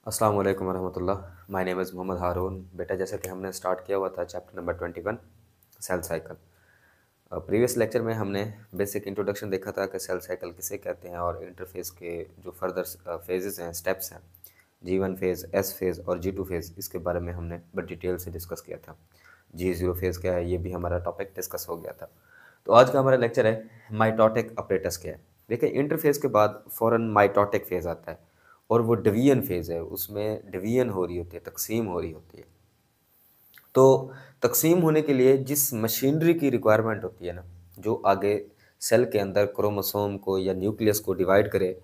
अस्सलाम वालेकुम रहमतुल्लाह। My name is Mohammed Haroon. बेटा, जैसे कि हमने स्टार्ट किया हुआ था chapter number 21 cell cycle. Previous lecture में हमने बेसिक इंट्रोडक्शन देखा था कि सेल साइकिल किसे कहते हैं और इंटरफेस के जो फर्दर फेजेस हैं, स्टेप्स हैं, G1 फेज़, S फेज़ और G2 फेज़, इसके बारे में हमने बड़ी डिटेल से डिस्कस किया था। G0 फेज़ क्या है, ये भी हमारा टॉपिक डिस्कस हो गया था। तो आज का हमारा लेक्चर है माइटोटिक अपरेटस क्या है। देखिए, इंटरफेस के बाद फ़ौरन माइटोटिक फेज़ आता है और वो डिवीजन फेज़ है। उसमें डिवीजन हो रही होती है, तकसीम हो रही होती है। तो तकसीम होने के लिए जिस मशीनरी की रिक्वायरमेंट होती है ना, जो आगे सेल के अंदर क्रोमोसोम को या न्यूक्लियस को डिवाइड करे,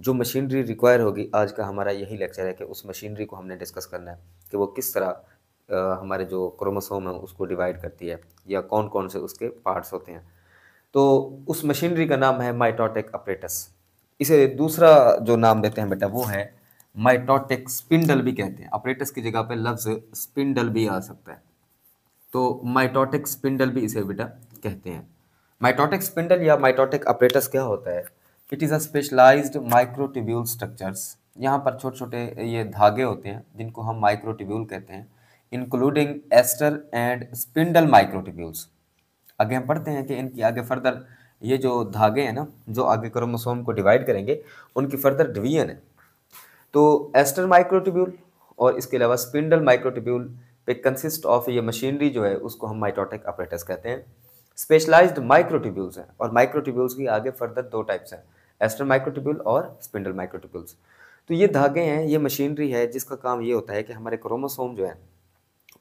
जो मशीनरी रिक्वायर होगी, आज का हमारा यही लेक्चर है कि उस मशीनरी को हमने डिस्कस करना है कि वो किस तरह हमारे जो क्रोमोसोम है उसको डिवाइड करती है या कौन कौन से उसके पार्ट्स होते हैं। तो उस मशीनरी का नाम है माइटोटिक अपरेटस। इसे दूसरा जो नाम देते हैं बेटा वो है माइटोटिक स्पिंडल भी कहते हैं। अपरेटस की जगह पे लफ्ज़ स्पिंडल भी आ सकता है। तो माइटोटिक स्पिंडल भी इसे बेटा कहते हैं। माइटोटिक स्पिंडल या माइटोटिक अपरेटस क्या होता है? It is a specialised microtubule structures. यहाँ पर छोटे छोटे ये धागे होते हैं जिनको हम माइक्रोट्यूब्यूल कहते हैं, including aster and spindle microtubules. आगे हम पढ़ते हैं कि इनकी आगे फर्दर ये जो धागे हैं ना, जो आगे क्रोमोसोम को डिवाइड करेंगे, उनकी फर्दर डिवीजन है। तो एस्टर माइक्रोट्यूब्यूल और इसके अलावा स्पिंडल माइक्रोट्यूब्यूल पे कंसिस्ट ऑफ ये मशीनरी जो है उसको हम माइटोटिक अपरेटस कहते हैं। स्पेशलाइज्ड माइक्रोट्यूब्यूल्स हैं और माइक्रोट्यूब्यूल्स की आगे फर्दर दो टाइप्स हैं, एस्टर माइक्रोट्यूब्यूल और स्पिंडल माइक्रोट्यूब्यूल्स। तो ये धागे हैं, ये मशीनरी है जिसका काम ये होता है कि हमारे क्रोमोसोम जो है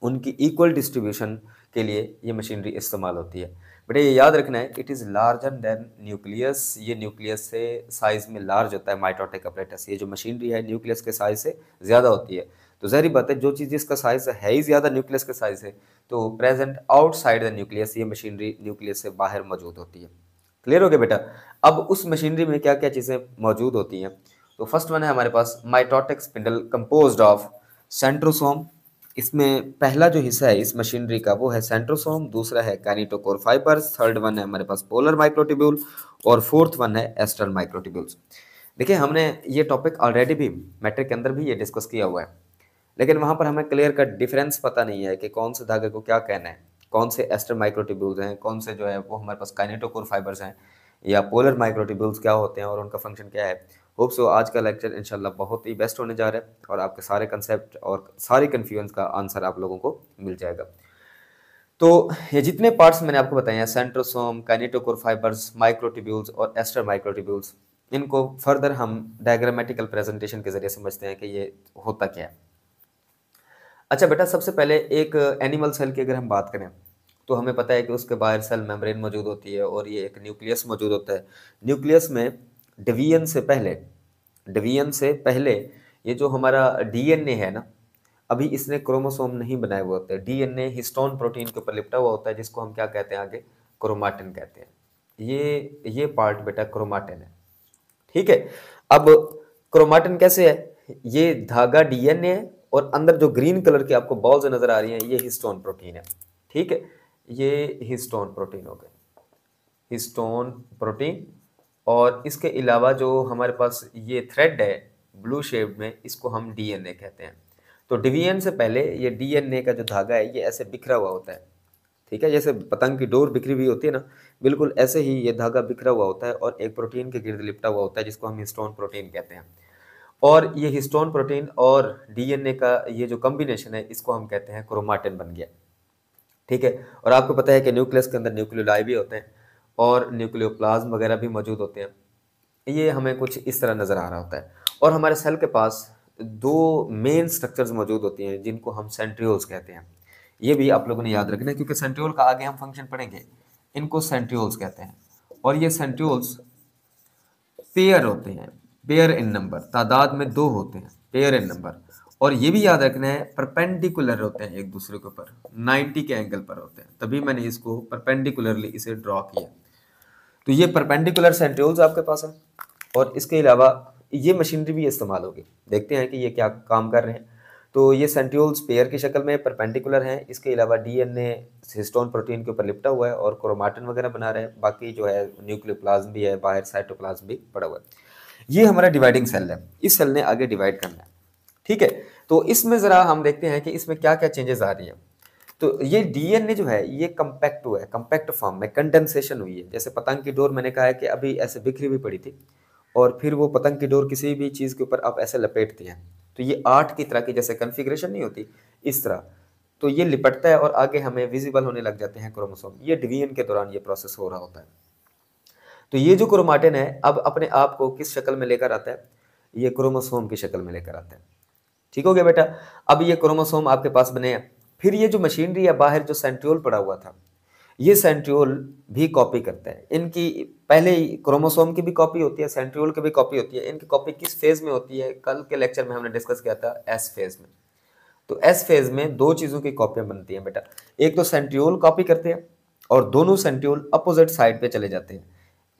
उनकी इक्वल डिस्ट्रीब्यूशन के लिए ये मशीनरी इस्तेमाल होती है। बेटा ये याद रखना है, it is larger than nucleus. ये न्यूक्लियस से साइज़ में लार्ज होता है माइटोटिक अपरेटस। ये जो मशीनरी है न्यूक्लियस के साइज़ से ज़्यादा होती है। तो ज़ाहिर बात है, जो चीज़ जिसका साइज़ है ही ज़्यादा न्यूक्लियस के साइज़ है, तो प्रेजेंट आउटसाइड द न्यूक्लियस, ये मशीनरी न्यूक्लियस से बाहर मौजूद होती है। क्लियर हो गया बेटा? अब उस मशीनरी में क्या क्या चीज़ें मौजूद होती हैं? तो फर्स्ट वन है हमारे पास mitotic spindle composed of centrosome. इसमें पहला जो हिस्सा है इस मशीनरी का वो है सेंट्रोसोम, दूसरा है काइनेटोकोर फाइबर्स, थर्ड वन है हमारे पास पोलर माइक्रोट्यूब्यूल और फोर्थ वन है एस्टर माइक्रोट्यूब्यूल्स। देखिए, हमने ये टॉपिक ऑलरेडी भी मैट्रिक के अंदर भी ये डिस्कस किया हुआ है, लेकिन वहाँ पर हमें क्लियर कट डिफरेंस पता नहीं है कि कौन से धागे को क्या कहना है, कौन से एस्टर माइक्रोट्यूब्यूल्स हैं, कौन से जो है वो हमारे पास काइनेटोकोर फाइबर्स हैं, या पोलर माइक्रोट्यूब्यूल्स क्या होते हैं और उनका फंक्शन क्या है। होप सो आज का लेक्चर इंशाल्लाह बहुत ही बेस्ट होने जा रहा है और आपके सारे कंसेप्ट और सारी कन्फ्यूजन का आंसर आप लोगों को मिल जाएगा। तो ये जितने पार्ट्स मैंने आपको बताए हैं, सेंट्रोसोम, काइनेटोकोर फाइबर्स, माइक्रोट्यूब्यूल्स और एस्टर माइक्रोट्यूब्यूल्स, इनको फर्दर हम डायग्रामेटिकल प्रेजेंटेशन के जरिए समझते हैं कि ये होता क्या है। अच्छा बेटा, सबसे पहले एक एनिमल सेल की अगर हम बात करें तो हमें पता है कि उसके बाहर सेल मेम्ब्रेन मौजूद होती है और ये एक न्यूक्लियस मौजूद होता है। न्यूक्लियस में डिवीजन से पहले डिवीजन से पहले ये जो हमारा डीएनए है ना, अभी इसने क्रोमोसोम नहीं बनाए हुए होते। डीएनए हिस्टोन प्रोटीन के ऊपर लिपटा हुआ होता है जिसको हम क्या कहते हैं आगे, क्रोमाटिन कहते हैं। ये पार्ट बेटा क्रोमाटिन है। ठीक है। अब क्रोमाटिन कैसे है? ये धागा डीएनए है और अंदर जो ग्रीन कलर की आपको बॉल्स नजर आ रही हैं ये हिस्टोन प्रोटीन है। ठीक है, ये हिस्टोन प्रोटीन हो गए, हिस्टोन प्रोटीन। और इसके अलावा जो हमारे पास ये थ्रेड है ब्लू शेड में, इसको हम डीएनए कहते हैं। तो डिवीजन से पहले ये डीएनए का जो धागा है ये ऐसे बिखरा हुआ होता है। ठीक है, जैसे पतंग की डोर बिखरी हुई होती है ना, बिल्कुल ऐसे ही ये धागा बिखरा हुआ होता है और एक प्रोटीन के गिर्द लिपटा हुआ होता है जिसको हम हिस्टोन प्रोटीन कहते हैं। और ये हिस्टोन प्रोटीन और डीएनए का ये जो कॉम्बिनेशन है इसको हम कहते हैं क्रोमाटिन बन गया। ठीक है, और आपको पता है कि न्यूक्लियस के अंदर न्यूक्लियोलाई भी होते हैं और न्यूक्लियोप्लाज्म वगैरह भी मौजूद होते हैं। ये हमें कुछ इस तरह नज़र आ रहा होता है। और हमारे सेल के पास दो मेन स्ट्रक्चर्स मौजूद होती हैं जिनको हम सेंट्रियोल्स कहते हैं। ये भी आप लोगों ने याद रखना है क्योंकि सेंट्रियोल का आगे हम फंक्शन पढ़ेंगे। इनको सेंट्रियोल्स कहते हैं और ये सेंट्रियोल्स पेयर होते हैं, पेयर इन नंबर, तादाद में दो होते हैं, पेयर इन नंबर। और ये भी याद रखना है परपेंडिकुलर होते हैं एक दूसरे के ऊपर, 90 के एंगल पर होते हैं, तभी मैंने इसको परपेंडिकुलरली इसे ड्रॉ किया। तो ये परपेंडिकुलर सेंट्रियोल्स आपके पास है और इसके अलावा ये मशीनरी भी इस्तेमाल होगी। देखते हैं कि ये क्या काम कर रहे हैं। तो ये सेंट्रियोल्स पेयर की शक्ल में परपेंडिकुलर हैं। इसके अलावा डीएनए हिस्टोन प्रोटीन के ऊपर लिपटा हुआ है और क्रोमाटिन वगैरह बना रहे हैं। बाकी जो है न्यूक्लियोप्लाज्म भी है, बाहर साइटोप्लाज्म भी पड़ा हुआ है। ये हमारा डिवाइडिंग सेल है, इस सेल ने आगे डिवाइड करना है। ठीक है, तो इसमें ज़रा हम देखते हैं कि इसमें क्या क्या चेंजेस आ रही हैं। तो ये डीएनए जो है ये कंपैक्ट हुआ है, कंपैक्ट फॉर्म में कंडेंसेशन हुई है। जैसे पतंग की डोर मैंने कहा है कि अभी ऐसे बिखरी हुई पड़ी थी और फिर वो पतंग की डोर किसी भी चीज़ के ऊपर आप ऐसे लपेटते हैं तो ये आर्ट की तरह की जैसे कन्फिग्रेशन नहीं होती इस तरह, तो ये लिपटता है और आगे हमें विजिबल होने लग जाते हैं क्रोमोसोम। ये डिवीजन के दौरान ये प्रोसेस हो रहा होता है। तो ये जो क्रोमाटिन है अब अपने आप को किस शक्ल में लेकर आता है, ये क्रोमोसोम की शक्ल में लेकर आता है। ठीक हो गया बेटा। अब ये क्रोमोसोम आपके पास बने हैं, फिर ये जो मशीनरी है बाहर जो सेंट्रियोल पड़ा हुआ था, ये सेंट्रियोल भी कॉपी करता है। इनकी पहले ही क्रोमोसोम की भी कॉपी होती है, सेंट्रियोल की भी कॉपी होती है। इनकी कॉपी किस फेज में होती है, कल के लेक्चर में हमने डिस्कस किया था एस फेज में। तो एस फेज में दो चीज़ों की कॉपियां बनती हैं बेटा, एक तो सेंट्रियोल कॉपी करते हैं और दोनों सेंट्रियोल अपोजिट साइड पे चले जाते हैं।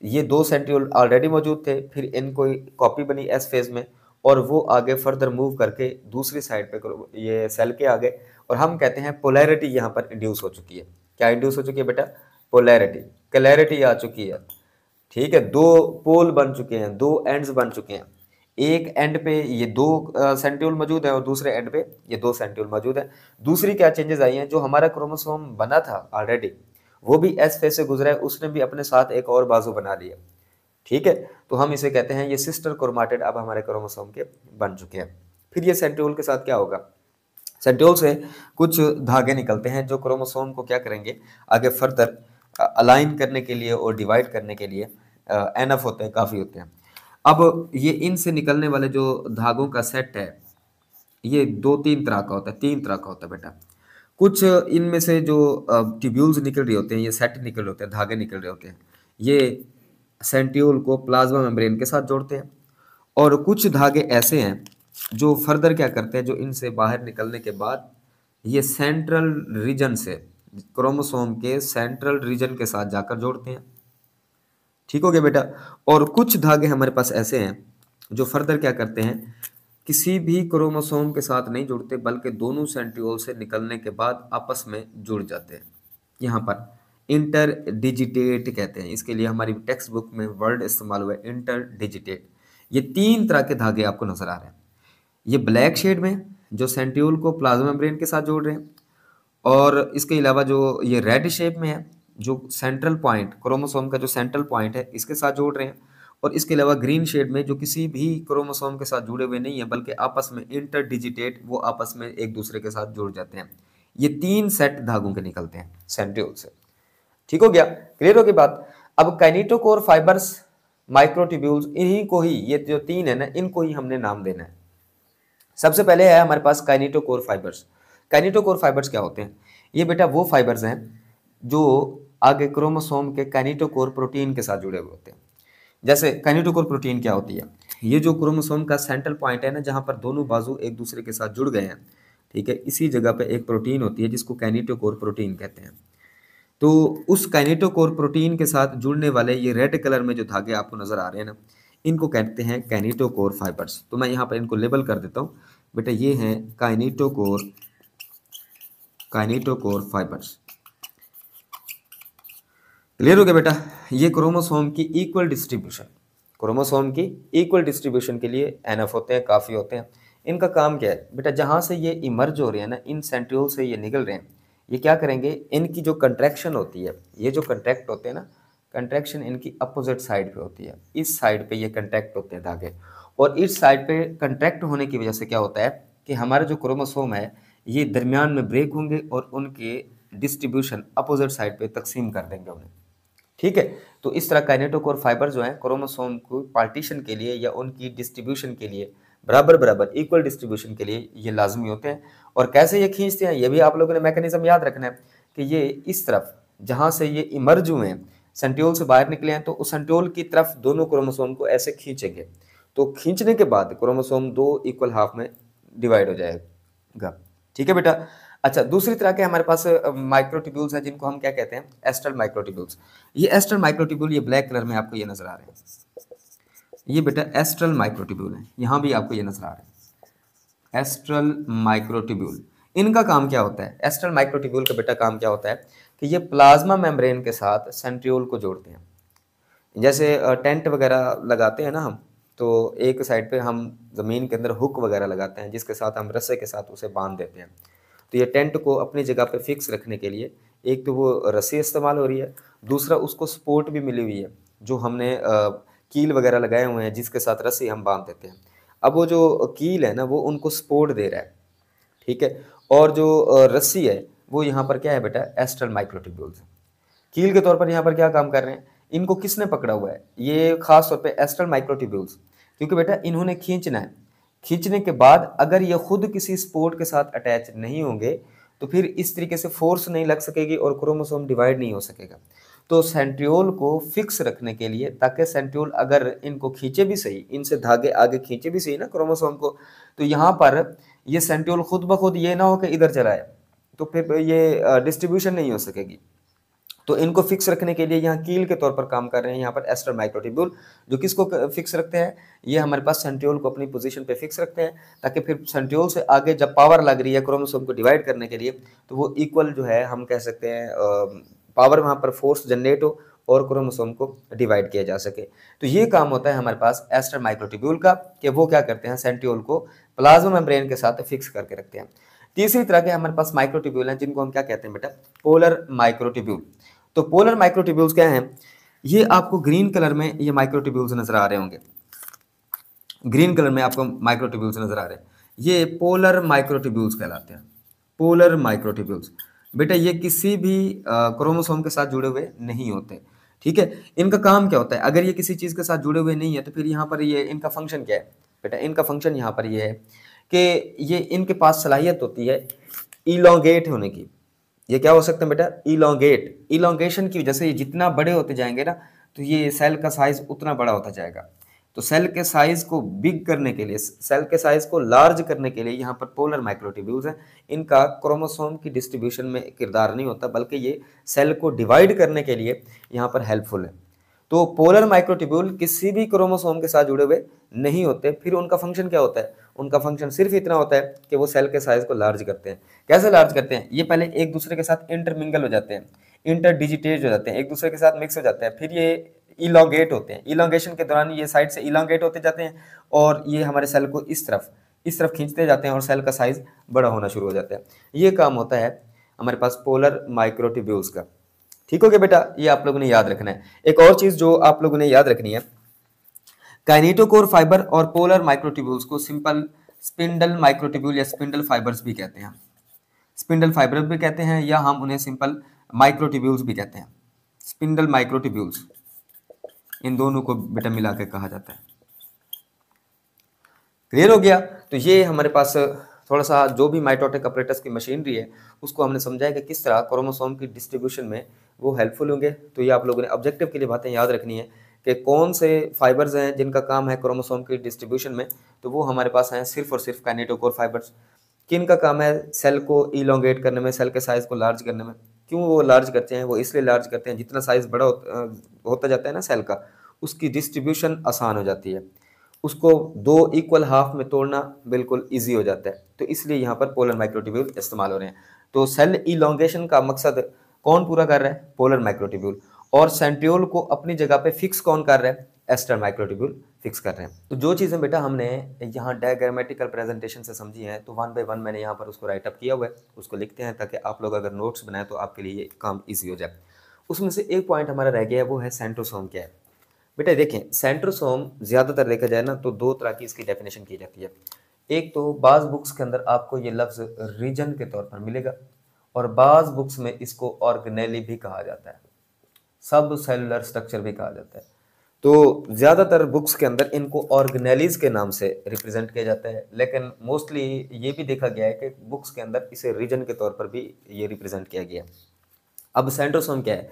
ये दो सेंट्रियोल ऑलरेडी मौजूद थे, फिर इनको कॉपी बनी एस फेज में और वो आगे फर्दर मूव करके दूसरी साइड पे ये सेल के आ गए और हम कहते हैं पोलैरिटी यहाँ पर इंड्यूस हो चुकी है। क्या इंड्यूस हो चुकी है बेटा, पोलैरिटी, क्लैरिटी आ चुकी है। ठीक है, दो पोल बन चुके हैं, दो एंड्स बन चुके हैं। एक एंड पे ये दो सेंट्रियोल मौजूद है और दूसरे एंड पे ये दो सेंट्रियोल मौजूद है। दूसरी क्या चेंजेस आई हैं, जो हमारा क्रोमोसोम बना था ऑलरेडी वो भी एस फेज से गुजरा है, उसने भी अपने साथ एक और बाजू बना लिया। ठीक है, तो हम इसे कहते हैं ये सिस्टर क्रोमाटिड अब हमारे क्रोमोसोम के बन चुके हैं। फिर ये सेंट्रियोल के साथ क्या होगा, सेंट्रियोल से कुछ धागे निकलते हैं जो क्रोमोसोम को क्या करेंगे आगे फर्दर अलाइन करने के लिए और डिवाइड करने के लिए एनफ होते हैं, काफ़ी होते हैं। अब ये इनसे निकलने वाले जो धागों का सेट है ये दो तीन तरह का होता है, तीन तरह का होता है बेटा। कुछ इनमें से जो ट्यूब्यूल्स निकल रहे होते हैं, ये सेट निकल रहे होते हैं, धागे निकल रहे होते हैं, ये सेंट्रियोल को प्लाज्मा मेम्ब्रेन के साथ जोड़ते हैं। और कुछ धागे ऐसे हैं जो फर्दर क्या करते हैं, जो इनसे बाहर निकलने के बाद ये सेंट्रल रीजन से क्रोमोसोम के सेंट्रल रीजन के साथ जाकर जोड़ते हैं। ठीक हो गया बेटा। और कुछ धागे हमारे पास ऐसे हैं जो फर्दर क्या करते हैं, किसी भी क्रोमोसोम के साथ नहीं जुड़ते बल्कि दोनों सेंट्रियोल से निकलने के बाद आपस में जुड़ जाते हैं। यहाँ पर इंटर डिजिटेट कहते हैं, इसके लिए हमारी टेक्स्ट बुक में वर्ड इस्तेमाल हुआ है इंटर डिजिटेट। ये तीन तरह के धागे आपको नजर आ रहे हैं। ये ब्लैक शेड में जो सेंट्रियोल को प्लाज्मा मेम्ब्रेन के साथ जोड़ रहे हैं, और इसके अलावा जो ये रेड शेप में है जो सेंट्रल पॉइंट क्रोमोसोम का जो सेंट्रल पॉइंट है इसके साथ जोड़ रहे हैं, और इसके अलावा ग्रीन शेड में जो किसी भी क्रोमोसोम के साथ जुड़े हुए नहीं है बल्कि आपस में इंटर डिजिटेट, वो आपस में एक दूसरे के साथ जुड़ जाते हैं। ये तीन सेट धागों के निकलते हैं सेंट्रियोल से। ठीक हो गया, क्लियर हो गई बात। अब काइनेटोकोर फाइबर्स, माइक्रोट्यूब्यूल्स, इन्हीं को ही, ये जो तीन है ना, इनको ही हमने नाम देना है। सबसे पहले है हमारे पास काइनेटोकोर फाइबर्स। काइनेटोकोर फाइबर्स क्या होते हैं, ये बेटा वो फाइबर्स हैं जो आगे क्रोमोसोम के काइनेटोकोर प्रोटीन के साथ जुड़े हुए होते हैं। जैसे काइनेटोकोर प्रोटीन क्या होती है, ये जो क्रोमोसोम का सेंट्रल पॉइंट है ना, जहाँ पर दोनों बाजू एक दूसरे के साथ जुड़ गए हैं, ठीक है, इसी जगह पे एक प्रोटीन होती है जिसको काइनेटोकोर प्रोटीन कहते हैं। तो उस काइनेटोकोर प्रोटीन के साथ जुड़ने वाले ये रेड कलर में जो धागे आपको नजर आ रहे हैं ना, इनको कहते हैं काइनेटोकोर फाइबर्स। तो मैं यहाँ पर इनको लेबल कर देता हूँ बेटा, ये हैं काइनेटोकोर फाइबर्स। क्लियर हो गया बेटा। ये क्रोमोसोम की इक्वल डिस्ट्रीब्यूशन, क्रोमोसोम की इक्वल डिस्ट्रीब्यूशन के लिए एनफ होते हैं, काफ़ी होते हैं। इनका काम क्या है बेटा, जहाँ से ये इमर्ज हो रहे हैं ना, इन सेंट्रियोल से ये निकल रहे हैं, ये क्या करेंगे, इनकी जो कंट्रैक्शन होती है, ये जो कंट्रैक्ट होते हैं ना, कंट्रैक्शन इनकी अपोजिट साइड पे होती है। इस साइड पे ये कंट्रैक्ट होते हैं धागे, और इस साइड पे कंट्रैक्ट होने की वजह से क्या होता है कि हमारा जो क्रोमोसोम है ये दरमियान में ब्रेक होंगे और उनके डिस्ट्रीब्यूशन अपोजिट साइड पे तकसीम कर देंगे उन्हें। ठीक है, तो इस तरह काइनेटोकोर फाइबर जो है क्रोमोसोम को पार्टीशन के लिए या उनकी डिस्ट्रीब्यूशन के लिए, बराबर बराबर इक्वल डिस्ट्रीब्यूशन के लिए ये लाजमी होते हैं। और कैसे ये खींचते हैं, ये भी आप लोगों ने मैकेनिज्म याद रखना है कि ये इस तरफ जहाँ से ये इमर्ज हुए हैं, सेंट्रियोल से बाहर निकले हैं, तो उस सेंट्रियोल की तरफ दोनों क्रोमोसोम को ऐसे खींचेंगे। तो खींचने के बाद क्रोमोसोम दो इक्वल हाफ में डिवाइड हो जाएगा। ठीक है बेटा। अच्छा, दूसरी तरह के हमारे पास माइक्रोट्यूब्यूल्स हैं जिनको हम क्या कहते हैं, एस्ट्रल माइक्रोट्यूब्यूल्स। ये एस्ट्रल माइक्रोट्यूब्यूल ये ब्लैक कलर में आपको ये नजर आ रहे हैं, ये बेटा एस्ट्रल माइक्रोट्यूब्यूल है, यहाँ भी आपको ये नजर आ रहे हैं एस्ट्रल माइक्रोट्यूब्यूल। इनका काम क्या होता है, एस्ट्रल माइक्रोट्यूब्यूल का बेटा काम क्या होता है कि ये प्लाज्मा मेम्ब्रेन के साथ सेंट्रियोल को जोड़ते हैं। जैसे टेंट वगैरह लगाते हैं ना हम, तो एक साइड पे हम ज़मीन के अंदर हुक वगैरह लगाते हैं जिसके साथ हम रस्से के साथ उसे बांध देते हैं। तो ये टेंट को अपनी जगह पे फिक्स रखने के लिए एक तो वो रस्सी इस्तेमाल हो रही है, दूसरा उसको सपोर्ट भी मिली हुई है जो हमने कील वगैरह लगाए हुए हैं जिसके साथ रस्सी हम बांध देते हैं। अब वो जो कील है ना वो उनको सपोर्ट दे रहा है, ठीक है। और जो रस्सी है वो यहाँ पर क्या है बेटा, एस्ट्रल माइक्रोट्यूब्यूल्स है। कील के तौर पर यहाँ पर क्या काम कर रहे हैं, इनको किसने पकड़ा हुआ है, ये खास तौर पे एस्ट्रल माइक्रोट्यूब्यूल्स, क्योंकि बेटा इन्होंने खींचना है। खींचने के बाद अगर ये खुद किसी स्पोर्ट के साथ अटैच नहीं होंगे तो फिर इस तरीके से फोर्स नहीं लग सकेगी और क्रोमोसोम डिवाइड नहीं हो सकेगा। तो सेंट्रियोल को फिक्स रखने के लिए, ताकि सेंट्रियोल अगर इनको खींचे भी सही, इनसे धागे आगे खींचे भी सही ना क्रोमोसोम को, तो यहाँ पर ये सेंट्रियोल खुद ब खुद ये ना हो कि इधर चला है, तो फिर ये डिस्ट्रीब्यूशन नहीं हो सकेगी। तो इनको फिक्स रखने के लिए यहाँ कील के तौर पर काम कर रहे हैं यहाँ पर एस्ट्रल माइक्रोट्यूब्यूल, जो किसको फिक्स रखते हैं, ये हमारे पास सेंट्रियोल को अपनी पोजीशन पे फिक्स रखते हैं, ताकि फिर सेंट्रियोल से आगे जब पावर लग रही है क्रोमोसोम को डिवाइड करने के लिए तो वो इक्वल जो है हम कह सकते हैं पावर वहाँ पर फोर्स जनरेट हो और क्रोमोसोम को डिवाइड किया जा सके। तो ये काम होता है हमारे पास एस्ट्रल माइक्रोट्यूब्यूल का, कि वो क्या करते हैं, सेंट्रियोल को प्लाज्मा मेम्ब्रेन के साथ फिक्स करके रखते हैं। तीसरी तरह के हमारे पास माइक्रोट्यूब्यूल हैं जिनको हम क्या कहते हैं बेटा, पोलर माइक्रोट्यूब्यूल। तो पोलर माइक्रोट्यूब्यूल्स क्या हैं, ये आपको ग्रीन कलर में ये माइक्रोट्यूब्यूल्स नजर आ रहे होंगे, ग्रीन कलर में आपको माइक्रोट्यूब्यूल्स नजर आ रहे हैं, ये पोलर माइक्रोट्यूब्यूल्स कहलाते हैं। पोलर माइक्रोट्यूब्यूल्स बेटा ये किसी भी क्रोमोसोम के साथ जुड़े हुए नहीं होते, ठीक है। इनका काम क्या होता है, अगर ये किसी चीज के साथ जुड़े हुए नहीं है तो फिर यहाँ पर ये इनका फंक्शन क्या है बेटा, इनका फंक्शन यहाँ पर ये है कि ये इनके पास सलाहियत होती है इलोंगेट होने की। ये क्या हो सकते हैं बेटा, इलोंगेट। इलोंगेशन की वजह से ये जितना बड़े होते जाएंगे ना तो ये सेल का साइज उतना बड़ा होता जाएगा। तो सेल के साइज को बिग करने के लिए, सेल के साइज को लार्ज करने के लिए यहाँ पर पोलर माइक्रोट्यूब्यूल्स हैं। इनका क्रोमोसोम की डिस्ट्रीब्यूशन में किरदार नहीं होता, बल्कि ये सेल को डिवाइड करने के लिए यहाँ पर हेल्पफुल है। तो पोलर माइक्रोट्यूब्यूल किसी भी क्रोमोसोम के साथ जुड़े हुए नहीं होते। फिर उनका फंक्शन क्या होता है, उनका फंक्शन सिर्फ इतना होता है कि वो सेल के साइज को लार्ज करते हैं। कैसे लार्ज करते हैं, ये पहले एक दूसरे के साथ इंटरमिंगल हो जाते हैं, इंटरडिजिटेट हो जाते हैं, एक दूसरे के साथ मिक्स हो जाते हैं, फिर ये इलोंगेट होते हैं। इलोंगेशन के दौरान ये साइड से इलोंगेट होते जाते हैं और ये हमारे सेल को इस तरफ खींचते जाते हैं और सेल का साइज बड़ा होना शुरू हो जाता है। ये काम होता है हमारे पास पोलर माइक्रोट्यूब्यूल्स का। ठीक हो गया बेटा, ये आप लोगों ने याद रखना है। एक और चीज जो आप लोगों ने याद रखनी है, काइनेटोकोर फाइबर और पोलर माइक्रोट्यूब्यूल्स को सिंपल स्पिंडल माइक्रोट्यूब्यूल या स्पिंडल फाइबर्स भी कहते हैं। स्पिंडल फाइबर भी कहते हैं या हम उन्हें सिंपल माइक्रोट्यूब्यूल्स भी कहते हैं। स्पिंडल माइक्रोट्यूब्यूल्स, इन दोनों को बेटा मिला के कहा जाता है। क्लियर हो गया। तो ये हमारे पास थोड़ा सा जो भी माइटोटिक अपरेटस की मशीनरी है उसको हमने समझा है कि किस तरह क्रोमोसोम की डिस्ट्रीब्यूशन में वो हेल्पफुल होंगे। तो ये आप लोगों ने ऑब्जेक्टिव के लिए बातें याद रखनी है कि कौन से फाइबर्स हैं जिनका काम है क्रोमोसोम की डिस्ट्रीब्यूशन में, तो वो हमारे पास हैं सिर्फ और सिर्फ काइनेटोकोर फाइबर्स। किन का काम है सेल को इलोंगेट करने में, सेल के साइज को लार्ज करने में। क्यों वो लार्ज करते हैं, वो इसलिए लार्ज करते हैं जितना साइज बड़ा होता जाता है ना सेल का, उसकी डिस्ट्रीब्यूशन आसान हो जाती है, उसको दो इक्वल हाफ में तोड़ना बिल्कुल इजी हो जाता है। तो इसलिए यहाँ पर पोलर माइक्रोट्यूब्यूल इस्तेमाल हो रहे हैं। तो सेल इलोंगेशन का मकसद कौन पूरा कर रहा है, पोलर माइक्रोट्यूब्यूल। और सेंट्रियोल को अपनी जगह पे फिक्स कौन कर रहा है, एस्टर माइक्रोट्यूब्यूल फिक्स कर रहे हैं। तो जो चीज़ें बेटा हमने यहाँ डायग्रामेटिकल प्रेजेंटेशन से समझी हैं तो वन बाय वन मैंने यहाँ पर उसको राइटअप किया हुआ है, उसको लिखते हैं ताकि आप लोग अगर नोट्स बनाएं तो आपके लिए ये काम ईजी हो जाए। उसमें से एक पॉइंट हमारा रह गया है, वो है सेंट्रोसोम क्या है। बेटा देखें, सेंट्रोसोम ज़्यादातर देखा जाए ना तो दो तरह की इसकी डेफिनेशन की जाती है। एक तो बाज़ बुक्स के अंदर आपको ये लफ्ज़ रीजन के तौर पर मिलेगा और बाज़ बुक्स में इसको ऑर्गेनेली भी कहा जाता है, सब सेलुलर स्ट्रक्चर भी कहा जाता है। तो ज़्यादातर बुक्स के अंदर इनको ऑर्गेनेलीज के नाम से रिप्रेजेंट किया जाता है, लेकिन मोस्टली ये भी देखा गया है कि बुक्स के अंदर इसे रीजन के तौर पर भी ये रिप्रेजेंट किया गया है। अब सेंट्रोसोम क्या है,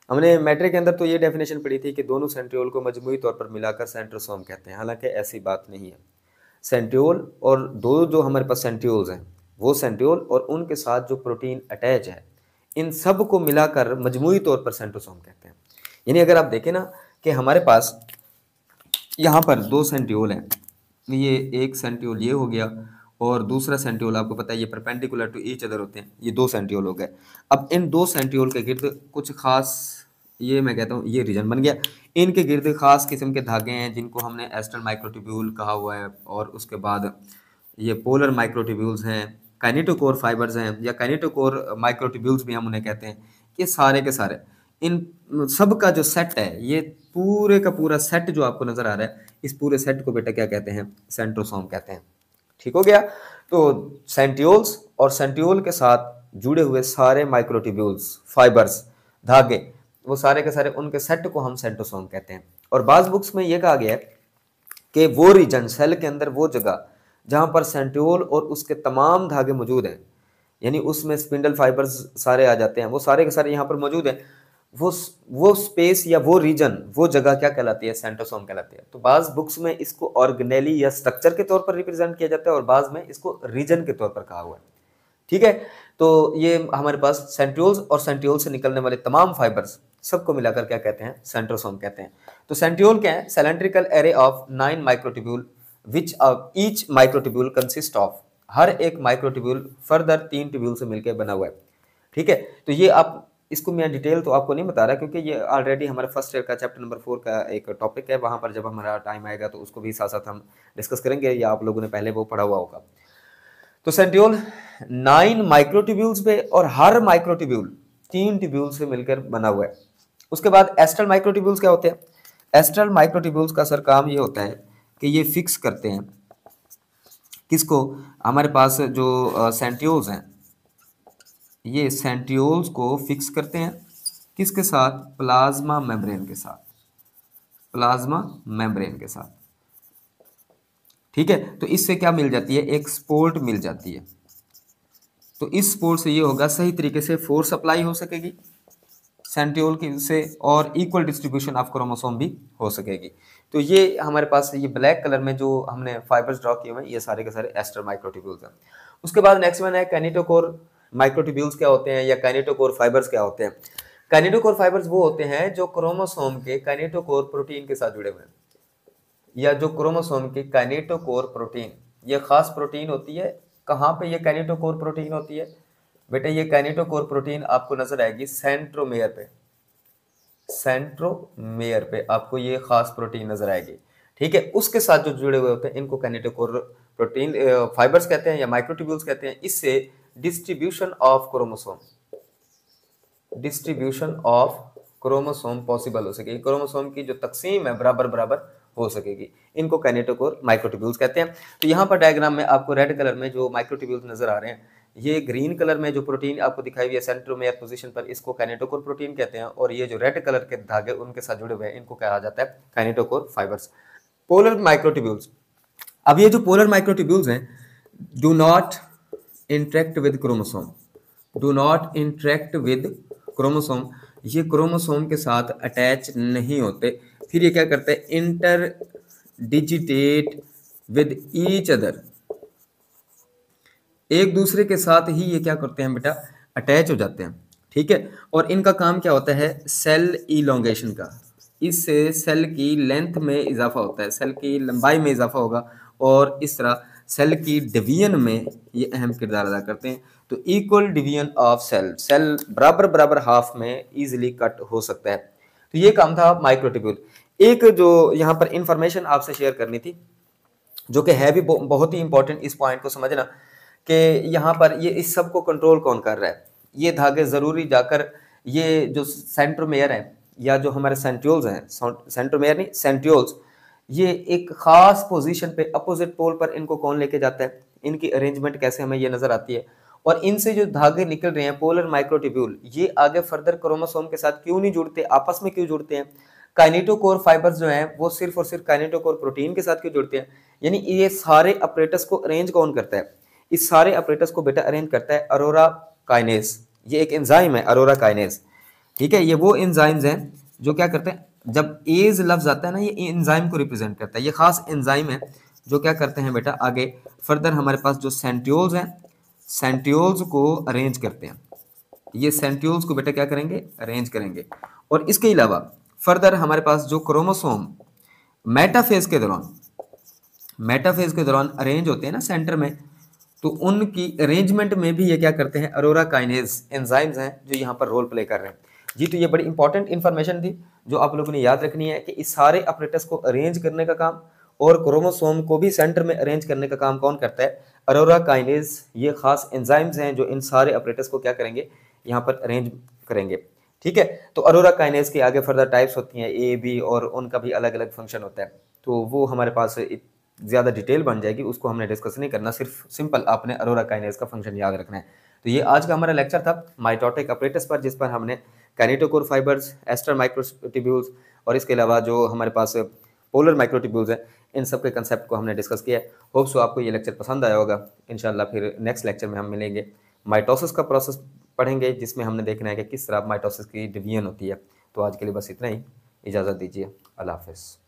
हमने मैट्रिक के अंदर तो ये डेफिनेशन पढ़ी थी कि दोनों सेंट्रियोल को मजमूई तौर पर मिलाकर सेंट्रोसोम कहते हैं, हालांकि ऐसी बात नहीं है। सेंट्रियोल और दो जो हमारे पास सेंट्रियोल्स हैं, वो सेंट्रियोल और उनके साथ जो प्रोटीन अटैच है, इन सब को मिलाकर मजमूई तौर पर सेंट्रोसोम कहते हैं। यानी अगर आप देखें ना कि हमारे पास यहाँ पर दो सेंट्रियोल हैं, ये एक सेंट्रियोल ये हो गया और दूसरा सेंट्रियोल आपको पता है ये परपेंडिकुलर टू ईच अदर होते हैं, ये दो सेंट्रियोल हो गए। अब इन दो सेंट्रियोल के गिर्द कुछ खास ये मैं कहता हूँ ये रीजन बन गया। इनके गिर्द खास किस्म के धागे हैं जिनको हमने एस्टर माइक्रोट्यूब्यूल कहा हुआ है, और उसके बाद ये पोलर माइक्रोट्यूब्यूल्स हैं, काइनेटोकोर फाइबर्स हैं, या काइनेटोकोर माइक्रोट्यूब्यूल्स भी हम उन्हें कहते हैं। ये सारे के सारे इन सब का जो सेट है, ये पूरे का पूरा सेट जो आपको नजर आ रहा है, इस पूरे सेट को बेटा क्या कहते हैं? सेंट्रोसोम कहते हैं। ठीक हो गया। तो सेंट्रियोल्स और सेंट्रियोल के साथ जुड़े हुए सारे माइक्रोट्यूब्यूल्स, फाइबर्स, धागे, वो सारे के सारे उनके सेट को हम सेंट्रोसोम कहते हैं। और बाज बुक्स में ये कहा गया है कि वो रीजन सेल के अंदर, वो जगह जहां पर सेंट्रियोल और उसके तमाम धागे मौजूद हैं, यानी उसमें स्पिंडल फाइबर्स सारे आ जाते हैं, वो सारे के सारे यहाँ पर मौजूद हैं, वो स्पेस या वो रीजन, वो जगह क्या कहलाती है? सेंट्रोसोम कहलाती है। तो बाज बुक्स में इसको ऑर्गेनेली या स्ट्रक्चर के तौर पर रिप्रेजेंट किया जाता है, और बाज में इसको रीजन के तौर पर कहा हुआ है। ठीक है, तो ये हमारे पास सेंट्रियोल्स और सेंट्रियोल से निकलने वाले तमाम फाइबर्स सबको मिलाकर क्या कहते हैं? सेंट्रोसोम कहते हैं। तो सेंट्रियोल क्या है? Cylindrical array of 9 microtubule which each microtubule consist of, हर एक माइक्रोट्यूब्यूल फर्दर 3 ट्यूब्यूल से मिलकर बना हुआ है। ठीक है, तो ये आप इसको मैं डिटेल तो आपको नहीं बता रहा, क्योंकि ये ऑलरेडी हमारे फर्स्ट ईयर का चैप्टर नंबर 4 का एक टॉपिक है। वहाँ पर जब हमारा टाइम आएगा तो उसको भी साथ साथ हम डिस्कस करेंगे, या आप लोगों ने पहले वो पढ़ा हुआ होगा। तो सेंट्रियोल 9 माइक्रोट्यूब्यूल्स पे, और हर माइक्रोट्यूब्यूल 3 ट्यूब्यूल से मिलकर बना हुआ है। उसके बाद एस्ट्रल माइक्रोट्यूब्यूल्स क्या होते हैं? एस्ट्रल माइक्रोट्यूब्यूल्स का सर काम ये होता है कि ये फिक्स करते हैं किसको? हमारे पास जो सेंट्रियोल्स हैं, ये सेंट्रियोल्स को फिक्स करते हैं किसके साथ? प्लाज्मा मेम्ब्रेन के साथ, प्लाज्मा मेम्ब्रेन के साथ। ठीक है, तो इससे क्या मिल जाती है? एक सपोर्ट मिल जाती है। तो इस सपोर्ट से ये होगा सही तरीके से फोर्स सप्लाई हो सकेगी सेंट्रियोल की से, और इक्वल डिस्ट्रीब्यूशन ऑफ क्रोमोसोम भी हो सकेगी। तो ये हमारे पास ये ब्लैक कलर में जो हमने फाइबर्स ड्रॉ किए हुए हैं, ये सारे के सारे एस्टर माइक्रोट्यूब्यूल्स हैं। उसके बाद नेक्स्ट वन है काइनेटोकोर माइक्रोट्यूब्यूल्स क्या होते हैं, या काइनेटोकोर फाइबर्स क्या होते हैं? काइनेटोकोर फाइबर्स वो होते हैं जो क्रोमोसोम के काइनेटोकोर प्रोटीन के साथ जुड़े हुए हैं, या जो क्रोमोसोम के काइनेटोकोर प्रोटीन, ये खास प्रोटीन होती है। कहाँ पे ये काइनेटोकोर प्रोटीन होती है बेटा? ये काइनेटोकोर प्रोटीन आपको नजर आएगी सेंट्रोमेयर पे, सेंट्रोमेयर पे आपको ये खास प्रोटीन नजर आएगी। ठीक है, उसके साथ जो जुड़े हुए होते हैं इनको काइनेटोकोर प्रोटीन फाइबर्स कहते हैं, या माइक्रोट्यूब्यूल्स कहते हैं। इससे distribution of chromosome, distribution of chromosome possible हो सकेगी, क्रोमोसोम की जो तकसीम है बराबर बराबर हो सकेगी। इनको काइनेटोकोर माइक्रोट्यूब्यूल्स कहते हैं। तो यहाँ पर डायग्राम में आपको रेड कलर में जो माइक्रोट्यूब्यूल्स नजर आ रहे हैं, ये ग्रीन कलर में जो प्रोटीन आपको दिखाई हुई है सेंट्रोमेयर पोजीशन पर, इसको काइनेटोकोर प्रोटीन कहते हैं। और ये जो रेड कलर के धागे उनके साथ जुड़े हुए हैं, इनको कहा जाता है काइनेटोकोर फाइबर्स। पोलर माइक्रोट्यूब्यूल्स, अब ये जो पोलर माइक्रोट्यूब्यूल्स हैं, do not interact with chromosome, do not interact with chromosome, ये क्रोमोसोम के साथ अटैच नहीं होते। फिर ये क्या करते हैं? इंटर डिजिटेट विद ईच अदर, एक दूसरे के साथ ही ये क्या करते हैं बेटा? अटैच हो जाते हैं। ठीक है, और इनका काम क्या होता है? सेल इलोंगेशन का, इससे सेल की लेंथ में इजाफा होता है, सेल की लंबाई में इजाफा होगा, और इस तरह सेल की डिवीजन में ये अहम किरदार अदा करते हैं। तो equal division of cell, cell बराबर बराबर हाफ में इजीली कट हो सकता है। तो ये काम था माइक्रोट्यूब्यूल। एक जो यहाँ पर इंफॉर्मेशन आपसे शेयर करनी थी, जो कि है भी बहुत ही इंपॉर्टेंट, इस पॉइंट को समझना कि यहाँ पर ये इस सब को कंट्रोल कौन कर रहा है। ये धागे ज़रूरी जाकर ये जो सेंट्रोमेयर है, या जो हमारे सेंट्रियोल्स हैं, सेंट्रोमेयर नहीं सेंट्रियोल्स, ये एक खास पोजीशन पे अपोजिट पोल पर इनको कौन लेके जाता है? इनकी अरेंजमेंट कैसे हमें ये नजर आती है। और इनसे जो धागे निकल रहे हैं पोलर माइक्रोट्यूब्यूल, ये आगे फर्दर क्रोमोसोम के साथ क्यों नहीं जुड़ते, आपस में क्यों जुड़ते हैं? काइनेटोकोर फाइबर्स जो हैं वो सिर्फ और सिर्फ काइनेटोकोर प्रोटीन के साथ क्यों जुड़ते हैं? यानी ये सारे अपरेटस को अरेंज कौन करता है? इस सारे अपरेटस को बेटा अरेंज करता है अरोरा काइनेज। ये एक एंजाइम है अरोरा काइनेज। ठीक है, ये वो एंजाइम्स हैं जो क्या करते हैं, जब एज लफ्ज आता है ना, ये एंजाइम को रिप्रेजेंट करता है। ये खास एंजाइम है जो क्या करते हैं बेटा, आगे फर्दर हमारे पास जो सेंट्रियोल्स हैं, सेंट्रियोल्स को अरेंज करते हैं। ये सेंट्रियोल्स को बेटा क्या करेंगे? अरेंज करेंगे। और इसके अलावा फर्दर हमारे पास जो क्रोमोसोम मेटाफेज के दौरान अरेंज होते हैं ना सेंटर में, तो उनकी अरेंजमेंट में भी ये क्या करते हैं? अरोरा काइनेज एंजाइम्स हैं जो यहाँ पर रोल प्ले कर रहे हैं। जी, तो ये बड़ी इंपॉर्टेंट इन्फॉर्मेशन थी जो आप लोगों ने याद रखनी है कि इस सारे अपरेटस को अरेंज करने का काम और क्रोमोसोम को भी सेंटर में अरेंज करने का काम कौन करता है? अरोरा काइनेज। ये खास एंजाइम्स हैं जो इन सारे अपरेटस को क्या करेंगे, यहाँ पर अरेंज करेंगे। ठीक है, तो अरोरा काइनेज के आगे फर्दर टाइप्स होती हैं ए बी, और उनका भी अलग अलग फंक्शन होता है। तो वो हमारे पास ज़्यादा डिटेल बन जाएगी, उसको हमने डिस्कस नहीं करना, सिर्फ सिंपल आपने अरोरा काइनेज का फंक्शन याद रखना है। तो ये आज का हमारा लेक्चर था माइटोटिक अपरेटस पर, जिस पर हमने कैनिटोकोर फाइबर्स, एस्टर माइक्रोट्यूब्यूल्स और इसके अलावा जो हमारे पास पोलर माइक्रोट्यूब्यूल्स हैं, इन सब के कंसेप्ट को हमने डिस्कस किया है। होप सो आपको ये लेक्चर पसंद आया होगा। इंशाल्लाह फिर नेक्स्ट लेक्चर में हम मिलेंगे, माइटोसिस का प्रोसेस पढ़ेंगे, जिसमें हमने देखना है कि किस तरह माइटोसिस की डिवीजन होती है। तो आज के लिए बस इतना ही, इजाज़त दीजिए, अल्लाह हाफ़िज़।